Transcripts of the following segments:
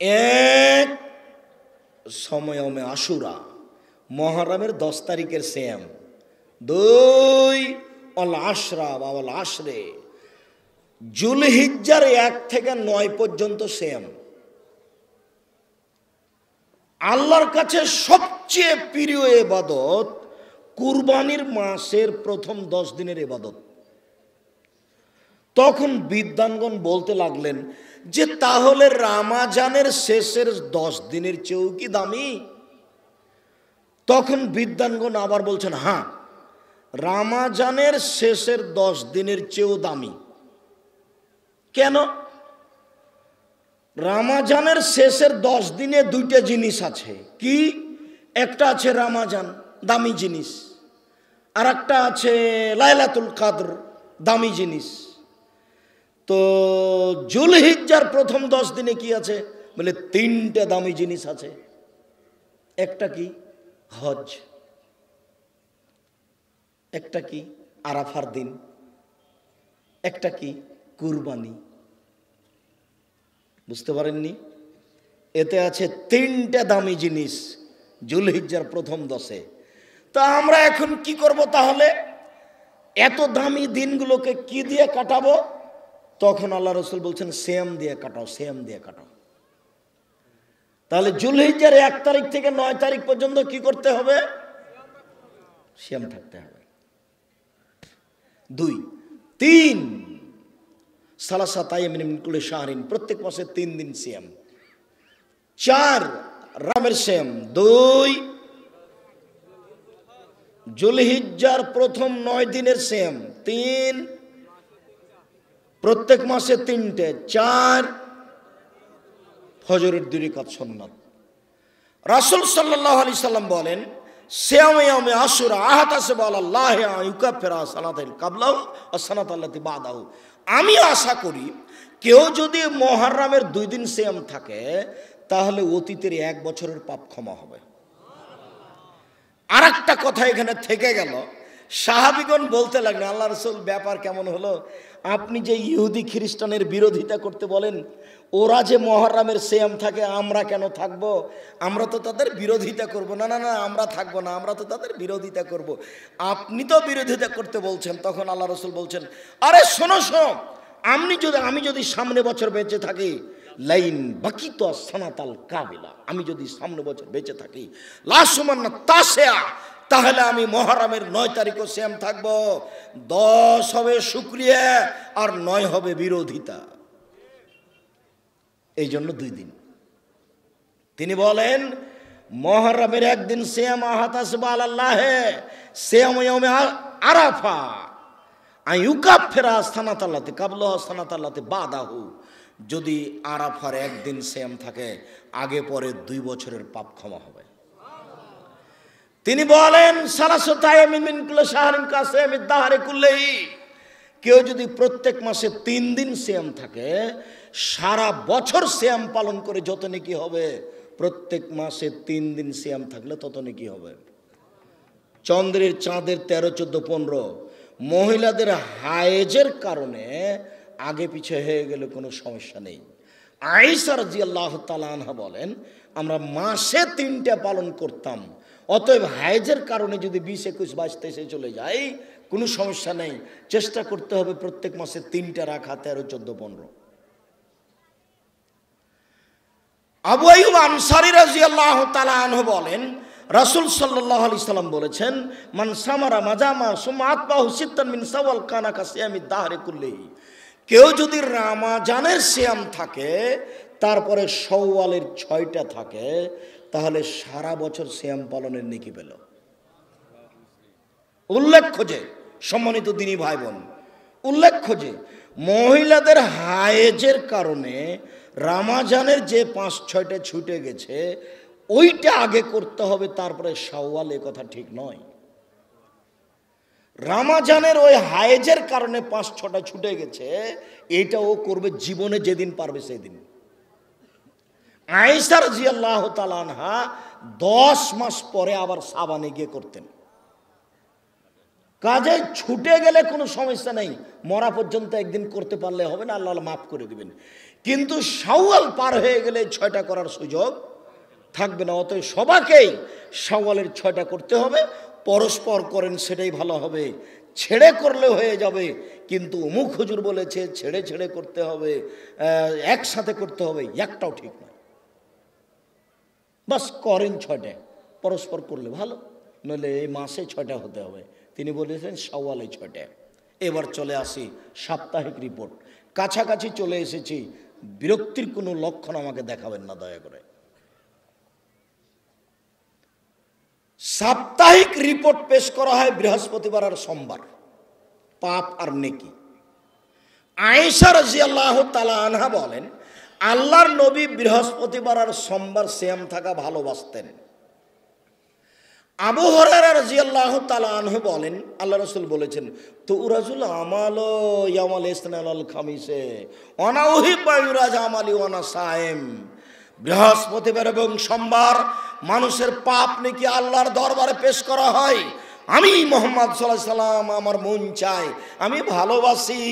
এক সময়মে আশুরা, মহরমের 10 তারিখের সিয়াম। 2 অল আশরা বা অল আশরে, জুলহিজ্জার 1 থেকে 9 পর্যন্ত সিয়াম। আল্লাহর কাছে সবচেয়ে প্রিয় ইবাদত কুরবানির মাসের প্রথম 10 দিনের ইবাদত। তখন বিদ্বানগণ বলতে লাগলেন যে তাহলে রমজানের শেষের 10 দিনের চেয়েও কি দামি? তখন বিদ্বানগণ আবার বলছেন হ্যাঁ, রমজানের শেষের 10 দিনের চেয়েও দামি। কেন? রমজানের শেষের 10 দিনে 2টা জিনিস আছে। কি? একটা আছে রমজান, দামি জিনিস, আর একটা আছে লাইলাতুল কদর, দামি জিনিস। তো জুলহিজ্জার প্রথম 10 দিনে কি আছে? বলে 3টে দামি জিনিস আছে। একটা কি? হজ। একটা কি? আরাফার দিন। একটা কি? কুরবানি। বুঝতে পারেননি? এতে আছে 3টে দামি জিনিস জুলহিজ্জার প্রথম 10-এ। তা আমরা এখন কি করব তাহলে? এত দামি দিনগুলোকে কি দিয়ে কাটাবো? তখন আল্লাহ রসুল বলছেন সিয়াম দিয়ে কাটাও, সিয়াম দিয়ে কাটাও। তাহলে জুলহিজ্জার 1 তারিখ থেকে 9 তারিখ পর্যন্ত কি করতে হবে? সিয়াম থাকতে হবে। 2, 3 সালাসাত আইয়ামিন মিন কুল্লি শাহরিন, প্রত্যেক মাসে 3 দিন সিয়াম। 4 রমজানের সিয়াম। 2 জুলহিজ্জার প্রথম 9 দিনের সিয়াম। 3 প্রত্যেক মাসে 3টে। 4 ফজরের 2 রাকাত সুন্নাত। রাসূল সাল্লাল্লাহু আলাইহি সাল্লাম বলেন সিয়ামে ইয়াউমে আশুরা আহতাসিবু আলাল্লাহি আন ইউকাফিরা সানাতাল কাবলাহু ওয়া সানাতাল্লাতি বাদাহু। আমি আশা করি কেউ যদি মুহররমের 2 দিন সিয়াম থাকে তাহলে অতীতের 1 বছরের পাপ ক্ষমা হবে। আর একটা কথা এখানে থেকে গেল, সাহাবীগণ বলতে লাগলেন আল্লাহ রাসূল ব্যাপার কেমন হলো? আপনি যে ইহুদি খ্রিস্টানের বিরোধিতা করতে বলেন, ওরা যে মুহররমের সিয়াম থাকে আমরা কেন থাকব? আমরা তো তাদের বিরোধিতা করব না। না না, আমরা থাকব না, আমরা তো তাদের বিরোধিতা করব। আপনি তো বিরোধিতা করতে বলছেন। তখন আল্লাহ রাসূল বলছেন আরে শোনো শোনো, আমি যদি সামনে বছর বেঁচে থাকি, লাইন বাকি তো সানাতাল কাবিলা, আমি যদি সামনে বছর বেঁচে থাকি লাসুমান্না তাসিয়া, তাহলে আমি মুহররমের 9 তারিখও সিয়াম থাকব। 10 হবে শুকরিয়া আর 9 হবে বিরোধিতা। এই জন্য 2 দিন। তিনি বলেন মুহররমের 1 দিন সিয়াম আহতাসিবু আলাল্লাহি সিয়াম ইয়াউমে আরাফা আন ইউকাফিরা সানাতাল্লাতি কাবলাহু সানাতাল্লাতি বাদাহু। যদি আরাফার 1 দিন সিয়াম থাকে আগে পরে 2 বছরের পাপ ক্ষমা হবে। তিনি বলেন সালাসাত আইয়ামিন মিন কুল্লি শাহরিন কাসিয়ামিদ দাহরি কুল্লিহি, কেউ যদি প্রত্যেক মাসে 3 দিন সিয়াম থাকে, সারা বছর সিয়াম পালন করে যত নেকি হবে, প্রত্যেক মাসে 3 দিন সিয়াম থাকলে তত নেকি হবে। চন্দ্রের চাঁদের 13, 14, 15 মহিলাদের হায়েজের কারণে আগে পিছে হয়ে গেলে কোনো সমস্যা নেই। আয়েশা রাদিয়াল্লাহু তাআলা আনহা বলেন আমরা মাসে 3টা পালন করতাম, অতএব হায়েজের কারণে যদি 20, 21, 22, 23 চলে যায় কোনো সমস্যা নেই। চেষ্টা করতে হবে প্রত্যেক মাসে 3টা রাখা, 13, 14, 15। আবু আইয়ুব আনসারী রাদিয়াল্লাহু তাআলা আনহু বলেন রাসূল সাল্লাল্লাহু আলাইহি সাল্লাম বলেছেন মান সামারা মাজামা সুম্মা আতবাহু সিত্তান মিন শাওয়াল কানা কাসিয়ামিদ দাহরি কুল্লিহি, কেউ যদি রমজানের সিয়াম থাকে তারপরে শাওয়ালের 6টা থাকে, তাহলে সারা বছর সিয়াম পালনের নেকি পেল। উল্লেখ্য যে সম্মানিত দ্বীনী ভাই বোন, উল্লেখ্য যে মহিলাদের হায়েজের কারণে রমজানের যে 5-6টা ছুটে গেছে ওইটা আগে করতে হবে, তারপরে শাওয়াল, এ কথা ঠিক নয়। রমজানের ওই হায়েজের কারণে 5-6টা ছুটে গেছে, এটা ও করবে জীবনে যেদিন পারবে সেদিন। আয়েশা রাদিয়াল্লাহু তাআলা আনহা 10 মাস পরে আবার সাবানে গিয়ে করতেন। কাজে ছুটে গেলে কোনো সমস্যা নেই, মরা পর্যন্ত একদিন করতে পারলে হবে না, আল্লাহ মাফ করে দিবেন। কিন্তু শাওয়াল পার হয়ে গেলে 6টা করার সুযোগ থাকবে না। অতএব সবাইকেই শাওয়ালের 6টা করতে হবে। পরস্পর করেন সেটাই ভালো হবে, ছেড়ে করলে হয়ে যাবে। কিন্তু অমুক হুজুর বলেছে ছেড়ে ছেড়ে করতে হবে, একসাথে করতে হবে, একটাও ঠিক না। বাস করেন 6টা, পরস্পর করলে ভালো, নইলে এই মাসে 6টা হতে হবে। তিনি বলেছেন শাওয়ালে 6টা। এবার চলে আসি সাপ্তাহিক রিপোর্ট। কাছাকাছি চলে এসেছি, বিরক্তির কোনো লক্ষণ আমাকে দেখাবেন না দয়া করে। সাপ্তাহিক রিপোর্ট পেশ করা হয় বৃহস্পতিবার আর সোমবার, পাপ আর নেকি। আয়েশা রাদিয়াল্লাহু তাআলা আনহা বলেন, আল্লাহর নবী বৃহস্পতিবার আর সোমবার সিয়াম থাকা ভালোবাসতেন। আবু হুরায়রা রাদিয়াল্লাহু তাআলা আনহু বলেন, আল্লাহ রাসূল বলেছেন, তুরাজুল আমালু ইয়াউমাল ইসনাল খামিসে ওয়ানা উহিব্বু ইউরাজ আমালি ওয়ানা সায়েম। বৃহস্পতিবার এবং সোমবার মানুষের পাপ নেকি আল্লাহর দরবারে পেশ করা হয়। আমি মুহাম্মদ সাল্লাল্লাহু আলাইহি সাল্লাম, আমার মন চায়, আমি ভালোবাসি,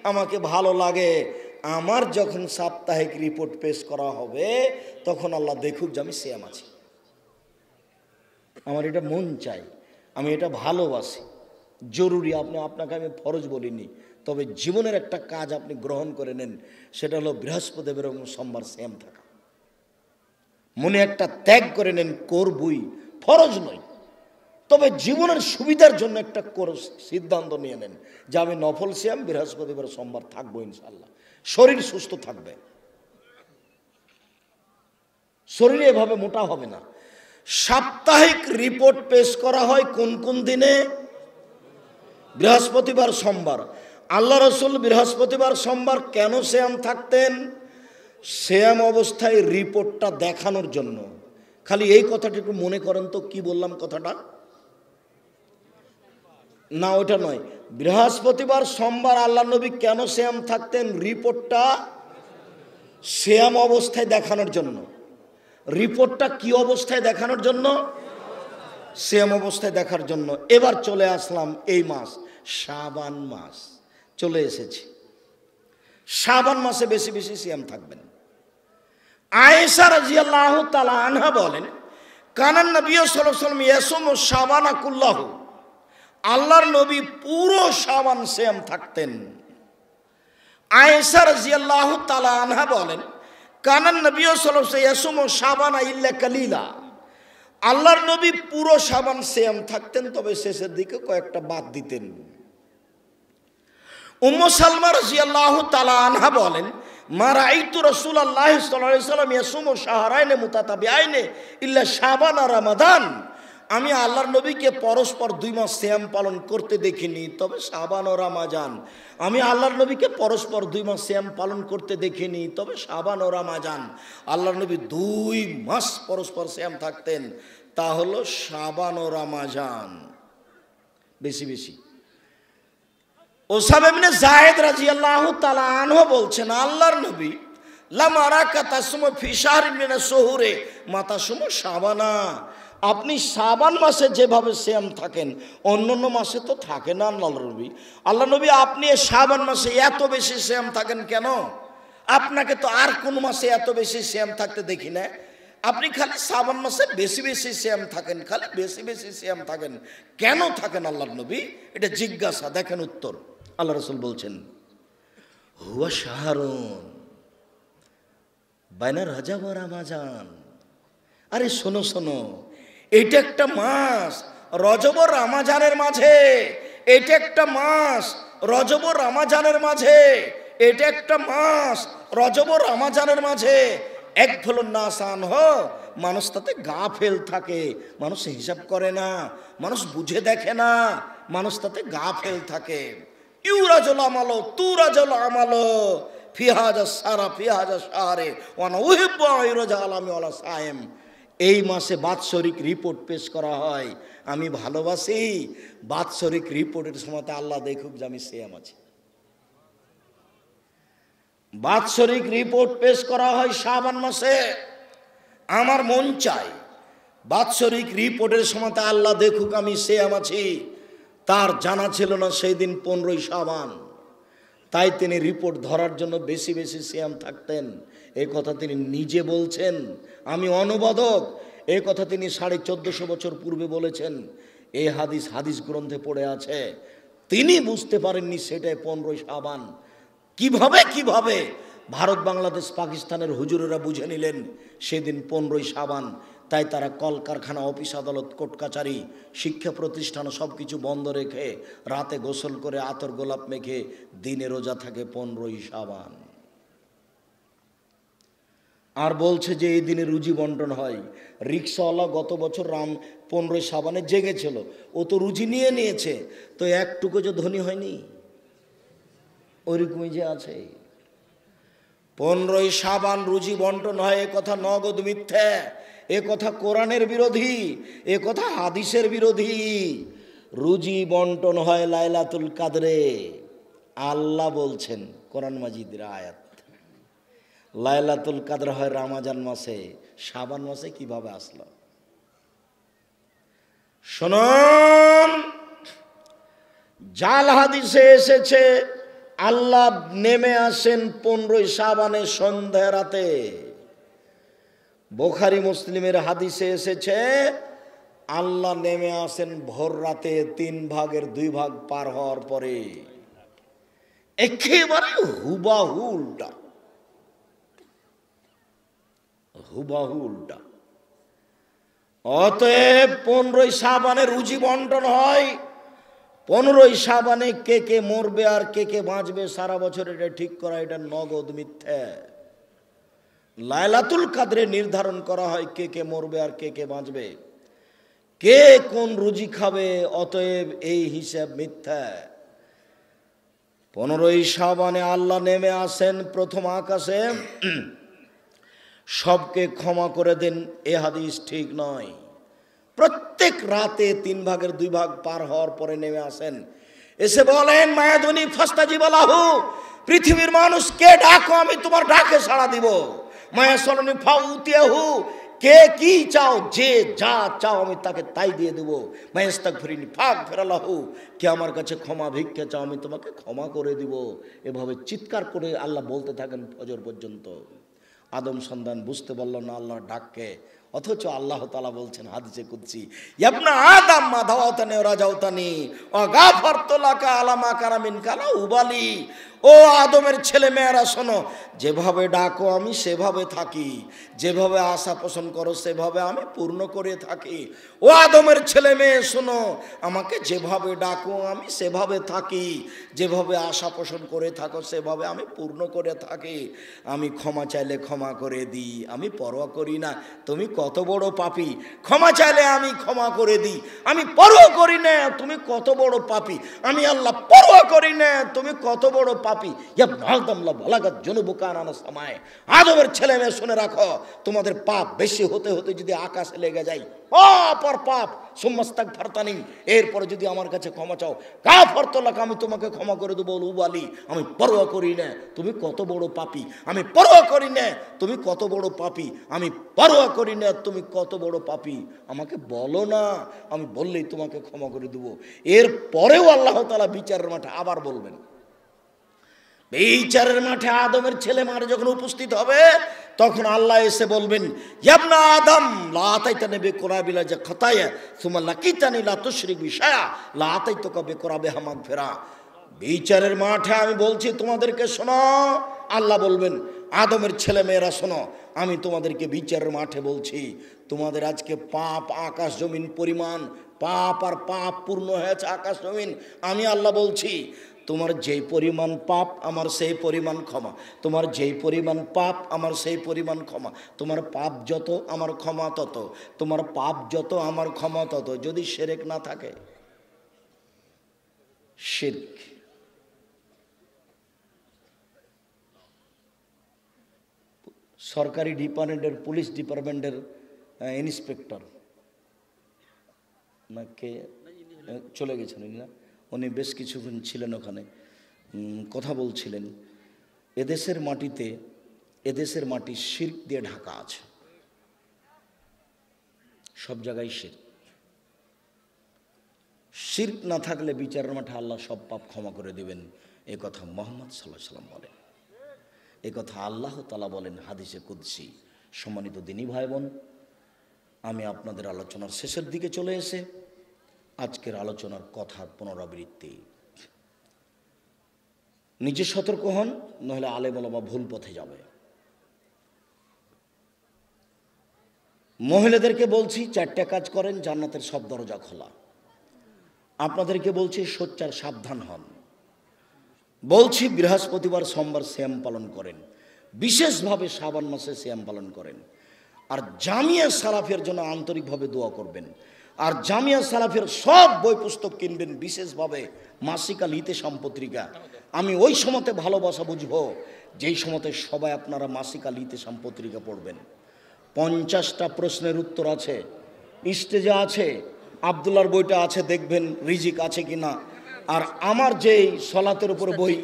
আমাকে ভালো লাগে, আমার যখন সাপ্তাহিক রিপোর্ট পেশ করা হবে তখন আল্লাহ দেখুক যে আমি সিয়াম আছি। আমার এটা মন চাই, আমি এটা ভালোবাসি, জরুরি। আপনাকে আমি ফরজ বলিনি, তবে জীবনের একটা কাজ আপনি গ্রহণ করে নেন, সেটা হলো বৃহস্পতিবার এবং সোমবার সিয়াম থাকা। মনে একটা ত্যাগ করে নেন, করবই, ফরজ নয়, তবে জীবনের সুবিধার জন্য একটা সিদ্ধান্ত নিয়ে নেন যে আমি নফল সিয়াম বৃহস্পতিবার সোমবার থাকবো ইনশাআল্লাহ। শরীর সুস্থ থাকবে, শরীরে এভাবে মোটা হবে না। সাপ্তাহিক রিপোর্ট পেশ করা হয় কোন কোন দিনে? বৃহস্পতিবার সোমবার। আল্লাহ রাসূল বৃহস্পতিবার সোমবার কেন সিয়াম থাকতেন? সিয়াম অবস্থায় রিপোর্টটা দেখানোর জন্য। খালি এই কথাটা একটু মনে করেন তো, কি বললাম কথাটা? না, ওটা নয়। বৃহস্পতিবার সোমবার আল্লাহ নবী কেন সিয়াম থাকতেন? রিপোর্টটা সিয়াম অবস্থায় দেখানোর জন্য। রিপোর্টটা কি অবস্থায় দেখানোর জন্য? সিয়াম অবস্থায় দেখার জন্য। এবার চলে আসলাম এই মাস, শাবান মাস চলে এসেছে। শাবান মাসে বেশি বেশি সিয়াম থাকবেন। আয়েশা রাদিয়াল্লাহু তাআলা আনহা বলেন, কানান নবী সাল্লাল্লাহু আলাইহি ওয়াসাল্লাম ইয়াসুমু শাবানা কুল্লাহু। আল্লাহর নবী পুরো শাবান সিয়াম থাকতেন। আয়েশা রাদিয়াল্লাহু তাআলা আনহা বলেন, কানান নবী সাল্লাল্লাহু আলাইহি ওয়াসাল্লাম ইয়াসুমু শাবানা ইল্লা কালিলা। আল্লাহর নবী পুরো শাবান সিয়াম থাকতেন, তবে শেষের দিকে কয়েকটা বাদ দিতেন। উম্মু সালমা রাদিয়াল্লাহু তাআলা আনহা বলেন, মা রাআইতু রাসূলুল্লাহ সাল্লাল্লাহু আলাইহি ওয়াসাল্লাম ইয়াসুমু শাহরাইন মুতাতাবিআইন ইল্লা শাবান আর রমাদান। আমি আল্লাহর নবীকে পরস্পর 2 মাস সিয়াম পালন করতে দেখিনি, তবে শাবান ও রমাজান। আমি আল্লাহর নবীকে পরস্পর 2 মাস সিয়াম পালন করতে দেখিনি, তবে শাবান ও রমাজান। আল্লাহর নবী 2 মাস পরস্পর সিয়াম থাকতেন, তা হলো শাবান ও রমাজান। বেশি বেশি। ওসামা ইবনে যায়েদ রাদিয়াল্লাহু তাআলা আনহু বলছেন, আল্লাহর নবী লাম আরাকা তাসমু ফি শাহরিন মিনাস শুহুরে মা তাসমু শাবানা। আপনি শাবান মাসে যেভাবে সিয়াম থাকেন অন্যান্য মাসে তো থাকে না আল্লাহর নবী। আল্লাহ নবী আপনি শাবান মাসে এত বেশি সিয়াম থাকেন কেন? আপনাকে তো আর কোন মাসে এত বেশি সিয়াম থাকতে দেখি না। আপনি খালি শাবান মাসে বেশি বেশি সিয়াম থাকেন, খালি বেশি বেশি সিয়াম থাকেন, কেন থাকেন আল্লাহর নবী? এটা জিজ্ঞাসা। দেখেন উত্তর। আল্লাহ রাসূল বলছেন, হুয়া শাহরুন বাইনা রজব ওয়া রমাজান। আরে শোনো শোনো, এটা একটা মাস রজব ও রমাজানের মাঝে, এটা একটা মাস রজব ও রমাজানের মাঝে, এটা একটা মাস রজব ও রমাজানের মাঝে। এক ফলন না আসান হো, মানুষ তাতে গাফেল থাকে, মানুষ হিসাব করে না, মানুষ বুঝে দেখে না, মানুষ তাতে গাফেল থাকে। ইউরাজুল আমালো তুরাজুল আমালো ফিহাজা সারা ফিহাজা সারে ওয়ানা উহিব্বু ইউরাজা আলামি ওয়ালা সায়েম। এই মাসে বাৎসরিক রিপোর্ট পেশ করা হয়, আমি ভালোবাসি। বাৎসরিক রিপোর্টের সময় আল্লাহ দেখুক যে আমি সিয়াম আছি। বাৎসরিক রিপোর্ট পেশ করা হয় শাবান মাসে, আমার মন চাই বাৎসরিক রিপোর্টের সময় আল্লাহ দেখুক আমি সিয়াম আছি। তার জানা ছিল না সেই দিন 15ই শাবান, তাই তিনি রিপোর্ট ধরার জন্য বেশি বেশি সিয়াম থাকতেন। এই কথা তিনি নিজে বলছেন, আমি অনুবাদক। এই কথা তিনি 1450 বছর পূর্বে বলেছেন। এই হাদিস গ্রন্থে পড়ে আছে। তিনি বুঝতে পারেননি সেটাই 15ই শাবান। কিভাবে ভারত, বাংলাদেশ, পাকিস্তানের হুজুরেরা বুঝে নিলেন সেদিন 15ই শাবান। তাই তারা কলকারখানা, অফিস, আদালত, কোর্ট কাচারি, শিক্ষা প্রতিষ্ঠান সব কিছু বন্ধ রেখে রাতে গোসল করে আতর গোলাপ মেখে দিনে রোজা থাকে 15ই শাবান। আর বলছে যে এই দিনে রুজি বন্টন হয়। রিক্সাওয়ালা গত বছর 15ই শাবানে জেগেছিল, ও তো রুজি নিয়েছে, তো একটুকু যে ধনী হয়নি, ওইরকমই যে আছে। 15ই শাবান রুজি বন্টন হয়, এ কথা নগদ মিথ্যা, এ কথা কোরআনের বিরোধী, এ কথা হাদিসের বিরোধী। রুজি বন্টন হয় লাইলাতুল কাদরে। আল্লাহ বলছেন কোরআন মাজিদের আয়াত, লাইলাতুল কাদর হয় রমজান মাসে। শাবান মাসে কিভাবে আসলো? শুনুন, জাল হাদিসে এসেছে আল্লাহ নেমে আসেন 15ই শাবানে সন্ধ্যা রাতে। বুখারী মুসলিমের হাদিসে এসেছে আল্লাহ নেমে আসেন ভোর রাতে 3 ভাগের 2 ভাগ পার হওয়ার পরে। একেবারে হুবাহু উল্টা, হুবাহু উল্টা। অতএব 15ই শাবানে রুজি বন্টন হয়। 15ই শাবানে কে কে মরবে আর কে কে বাঁচবে সারা বছর এটা ঠিক করা, এটা নগদ মিথ্যা। লাইলাতুল কাদরে নির্ধারণ করা হয় কে কে মরবে আর কে কে বাঁচবে, কে কোন রুজি খাবে। অতএব এই হিসাব মিথ্যা। 15ই শাবানে আল্লাহ নেমে আসেন প্রথম আকাশে, সবকে ক্ষমা করে দেন, এ হাদিস ঠিক নয়। প্রত্যেক রাতে 3 ভাগের 2 ভাগ পার হওয়ার পরে নেমে আসেন, এসে বলেন মায়াদুনি ফাস্তাজিবালাহু, পৃথিবীর মানুষকে ডাকো আমি তোমার ডাকে সাড়া দিব। মায়া সলনি ফাউতিয়াহু, কে কি চাও, যে যা চাও আমি তাকে তাই দিয়ে দেবো। মায়াস্তাগফিরিনি ফাগফিরালাহু, কে আমার কাছে ক্ষমা ভিক্ষা চাও আমি তোমাকে ক্ষমা করে দিব। এভাবে চিৎকার করে আল্লাহ বলতে থাকেন ফজর পর্যন্ত। আদম সন্তান বুঝতে পারল না আল্লাহর ডাককে, অথচ আল্লাহ তাআলা বলছেন হাদিসে কুদসি, ইবনা আদম মা দাওয়াতানি ওয়া রাজাউতানি ওয়া গাফারতু লাকা আলা মা কানা মিনকা লা উবালি। ও আদমের ছেলে মেয়েরা শোনো, যেভাবে ডাকো আমি সেভাবে থাকি, যেভাবে আশা পোষণ করো সেভাবে আমি পূর্ণ করে থাকি। ও আদমের ছেলে মেয়ে শোনো, আমাকে যেভাবে ডাকো আমি সেভাবে থাকি, যেভাবে আশা পোষণ করে থাকো সেভাবে আমি পূর্ণ করে থাকি। আমি ক্ষমা চাইলে ক্ষমা করে দিই, আমি পরোয়া করি না তুমি কত বড় পাপী। ক্ষমা চাইলে আমি ক্ষমা করে দিই, আমি পরোয়া করি না তুমি কত বড় পাপী। আমি আল্লাহ পরোয়া করি না তুমি কত বড় পাপী। আদমের ছেলে মেয়ে শুনে রাখো, তোমাদের পাপ বেশি হতে হতে যদি আকাশে লেগে যায়, পাপ আর পাপ, সুম্মাস্তাগফারতানি, এরপরে যদি আমার কাছে ক্ষমা চাও, গাফারতু লাকা, আমি তোমাকে ক্ষমা করে দেবো। উবালি, আমি পরোয়া করি না তুমি কত বড় পাপী, আমি পরোয়া করি না তুমি কত বড় পাপী, আমি পরোয়া করি না তুমি কত বড় পাপী। আমাকে বলো না, আমি বললেই তোমাকে ক্ষমা করে দেবো। এর পরেও আল্লাহ তাআলা বিচারের মাঠে আবার বলবেন। বিচারের মাঠে আদমের ছেলে মারা যখন উপস্থিত হবে, তখন আল্লাহ এসে বলবেন, ইবনা আদম লা আতাইতানি বিকুরাবিলা যা খাতায়া সুম্মা লাকিতানি লা তুশরিক বিশায়া লা আতাইতুকা বিকুরাবিহা মাগফিরা। বিচারের মাঠে আমি বলছি তোমাদেরকে শোনো, আল্লাহ বলবেন আদমের ছেলে মেয়েরা শোনো, আমি তোমাদেরকে বিচারের মাঠে বলছি, তোমাদের আজকে পাপ আকাশ জমিন পরিমাণ, পাপ আর পাপ পূর্ণ হয়েছে আকাশ জমিন। আমি আল্লাহ বলছি, তোমার যেই পরিমাণ পাপ আমার সেই পরিমাণ ক্ষমা, তোমার যেই পরিমাণ পাপ আমার সেই পরিমাণ ক্ষমা। তোমার পাপ যত আমার ক্ষমা তত, তোমার পাপ যত আমার ক্ষমা তত, যদি শিরক না থাকে। শিরক, সরকারি ডিপার্টমেন্টের, পুলিশ ডিপার্টমেন্টের ইন্সপেক্টর না কে চলে গেছেন না, উনি বেশ কিছুক্ষণ ছিলেন ওখানে, কথা বলছিলেন। এদেশের মাটিতে, এদেশের মাটি শিরক দিয়ে ঢাকা আছে, সব জায়গায় শিরক, শিরক না থাকলে বিচারের মাঠে আল্লাহ সব পাপ ক্ষমা করে দেবেন, এ কথা মুহাম্মদ সাল্লাল্লাহু আলাইহি ওয়াসাল্লাম বলেন। এ কথা আল্লাহ তাআলা বলেন হাদিসে কুদসি। সম্মানিত দিনী ভাই বোন, আমি আপনাদের আলোচনার শেষের দিকে চলে এসে আজকের আলোচনার কথার পুনরাবৃত্তি। নিজে সতর্ক হন, নইলে আলেম ওলামা ভুল পথে যাবে। মহিলাদেরকে বলছি 4টা কাজ করেন, জান্নাতের সব দরজা খোলা। আপনাদেরকে বলছি সোচ্চার সাবধান হন। বলছি বৃহস্পতিবার সোমবার সিয়াম পালন করেন, বিশেষভাবে শাবান মাসে সিয়াম পালন করেন। আর জামিয়া সালাফের জন্য আন্তরিকভাবে দোয়া করবেন। আর জামিয়া সালাফের সব বই পুস্তক কিনবেন, বিশেষভাবে মাসিক আল ইতেশাম পত্রিকা। আমি ওই সময়তে ভালোবাসা বুঝবো যেই সময়তে সবাই আপনারা মাসিক আল ইতেশাম পত্রিকা পড়বেন। 50টা প্রশ্নের উত্তর আছে, স্টেজে আছে, আব্দুল্লাহর বইটা আছে, দেখবেন রিজিক আছে কিনা। আর আমার যেই সলাতের উপর বই